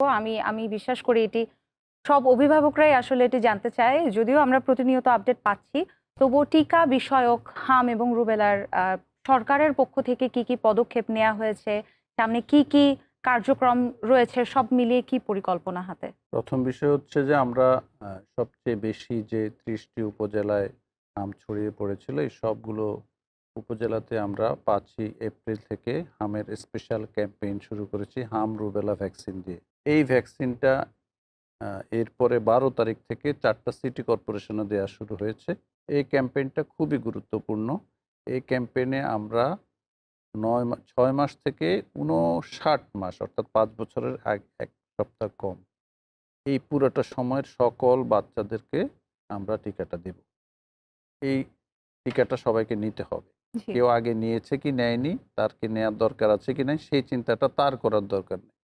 আমি আমি বিশ্বাস করি এটি সব অভিভাবকরাই আসলে এটি জানতে চায়। যদিও আমরা প্রতিনিয়ত আপডেট পাচ্ছি, তবুও টিকা বিষয়ক হাম এবং রুবেলার সরকারের পক্ষ থেকে কি পদক্ষেপ নেয়া হয়েছে? সামনে কি কার্যক্রম রয়েছে? সব মিলিয়ে কি পরিকল্পনা হাতে? প্রথম বিষয় হচ্ছে যে আমরা সবচেয়ে বেশি যে ৩০টি উপজেলায় হাম ছড়িয়ে পড়েছিল, এই সবগুলো উপজেলাতে আমরা ৫ই এপ্রিল থেকে হামের স্পেশাল ক্যাম্পেইন শুরু করেছি হাম রুবেলা ভ্যাকসিন দিয়ে। এই ভ্যাকসিনটা এরপরে ১২ তারিখ থেকে ৪টা সিটি কর্পোরেশনে দেয়া শুরু হয়েছে। এই ক্যাম্পেইনটা খুবই গুরুত্বপূর্ণ। এই ক্যাম্পেইনে আমরা ৬ মাস থেকে ৫৯ মাস অর্থাৎ ৫ বছরের ১ সপ্তাহ কম, এই পুরোটা সময়ের সকল বাচ্চাদেরকে আমরা টিকাটা দেব। এই টিকাটা সবাইকে নিতে হবে। জি, কেউ আগে নিয়েছে কি নেয়নি, তার কি নেয়ার দরকার আছে কি নাই, সেই চিন্তাটা তার করার দরকার নেই।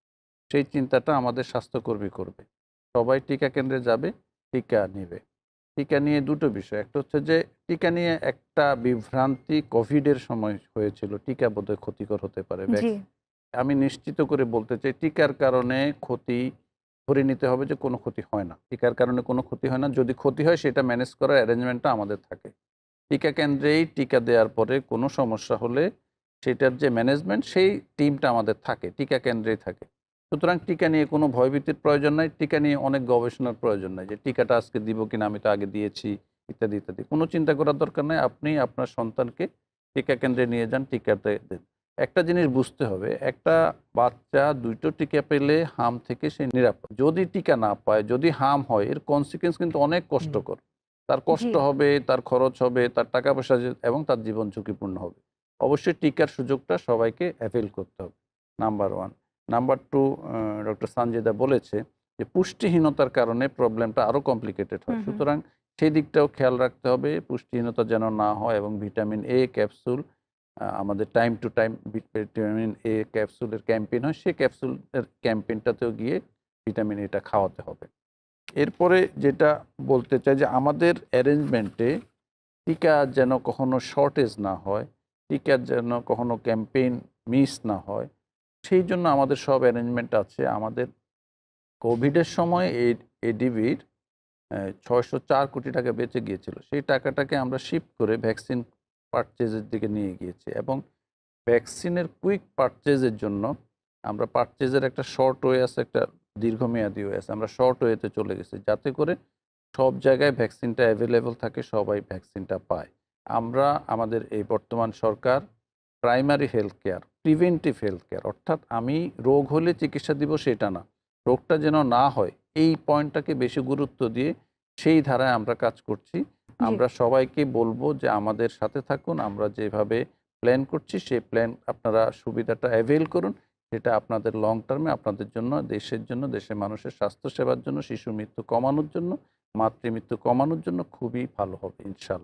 সেই চিন্তাটা আমাদের স্বাস্থ্যকর্মী করবে। সবাই টিকা কেন্দ্রে যাবে, টিকা নিবে। টিকা নিয়ে দুটো বিষয়। একটা হচ্ছে যে টিকা নিয়ে একটা বিভ্রান্তি কোভিডের সময় হয়েছিল। টিকা বোধহয় ক্ষতিকর হতে পারে। জি, আমি নিশ্চিত করে বলতে চাই টিকার কারণে ক্ষতি ধরে নিতে হবে যে কোনো ক্ষতি হয় না। টিকার কারণে কোনো ক্ষতি হয় না। যদি ক্ষতি হয় সেটা ম্যানেজ করার অ্যারেঞ্জমেন্টটা আমাদের থাকে। টিকা কেন্দ্রেই টিকা দেওয়ার পরে কোনো সমস্যা হলে সেটার যে ম্যানেজমেন্ট সেই টিমটা আমাদের থাকে, টিকা কেন্দ্রেই থাকে। সুতরাং টিকা নিয়ে কোনো ভয়ভীতির প্রয়োজন নাই। টিকা নিয়ে অনেক গবেষণার প্রয়োজন নাই যে টিকাটা আজকে দিব কিনা, আমি তো আগে দিয়েছি, ইত্যাদি, ইত্যাদি। কোনো চিন্তা করার দরকার নাই। আপনি আপনার সন্তানকে টিকা কেন্দ্রে নিয়ে যান, টিকাটা দেন। একটা জিনিস বুঝতে হবে, একটা বাচ্চা ২ টো টিকা পেলে হাম থেকে সে নিরাপদ। যদি টিকা না পায়, যদি হাম হয়, এর কনসিকুয়েন্স কিন্তু অনেক কষ্টকর। তার জি। কষ্ট হবে, তার খরচ হবে, তার টাকা পয়সা এবং তার জীবন ঝুঁকিপূর্ণ হবে। অবশ্যই টিকার সুযোগটা সবাইকে অ্যাভেইল করতে হবে। নাম্বার 1। নাম্বার 2, ডক্টর সানজিদা বলেছে যে পুষ্টিহীনতার কারণে প্রবলেমটা আরও কমপ্লিকেটেড হয়। হুম, হুম। সুতরাং সেই দিকটাও খেয়াল রাখতে হবে, পুষ্টিহীনতা যেন না হয় এবং ভিটামিন এ ক্যাপসুল আমাদের time to time vitamin A ক্যাপসুলের ক্যাম্পেইন হয়, সেই ক্যাপসুলের ক্যাম্পেইনটাতেও গিয়ে ভিটামিন এটা খাওয়াতে হবে। এরপরে যেটা বলতে চাই যে আমাদের অ্যারেঞ্জমেন্টে টিকা যেন কখনো শর্টেজ না হয়, টিকার যেন কখনো ক্যাম্পেইন মিস না হয়, সেই জন্য আমাদের সব অ্যারেঞ্জমেন্ট আছে। আমাদের কোভিডের সময় এডিবির ৬০৪ কোটি টাকা বেঁচে গিয়েছিল। সেই টাকাটাকে আমরা শিফট করে ভ্যাকসিন পারচেজের দিকে নিয়ে গিয়েছি এবং ভ্যাকসিনের কুইক পারচেজের জন্য আমরা পারচেজের একটা শর্ট ওয়ে আছে, একটা দীর্ঘমেয়াদী ওয়ে আছে। আমরা শর্ট ওয়েতে চলে গেছি যাতে করে সব জায়গায় ভ্যাকসিনটা অ্যাভেলেবল থাকে, সবাই ভ্যাকসিনটা পায়। আমরা আমাদের এই বর্তমান সরকার primary health care, preventive health care, অর্থাৎ আমি রোগ হলে চিকিৎসা দিব সেটা না, রোগটা যেন না হয় এই পয়েন্টটাকে বেশি গুরুত্ব দিয়ে সেই ধারায় আমরা কাজ করছি। জি। আমরা সবাইকে বলবো যে আমাদের সাথে থাকুন। আমরা যেভাবে প্ল্যান করছি সেই প্ল্যান আপনারা সুবিধাটা অ্যাভেইল করুন। সেটা আপনাদের লং টার্মে আপনাদের জন্য, দেশের জন্য, দেশের মানুষের স্বাস্থ্যসেবার জন্য, শিশু মৃত্যু কমানোর জন্য, মাতৃমৃত্যু কমানোর জন্য খুবই ভালো হবে ইনশাআল্লাহ।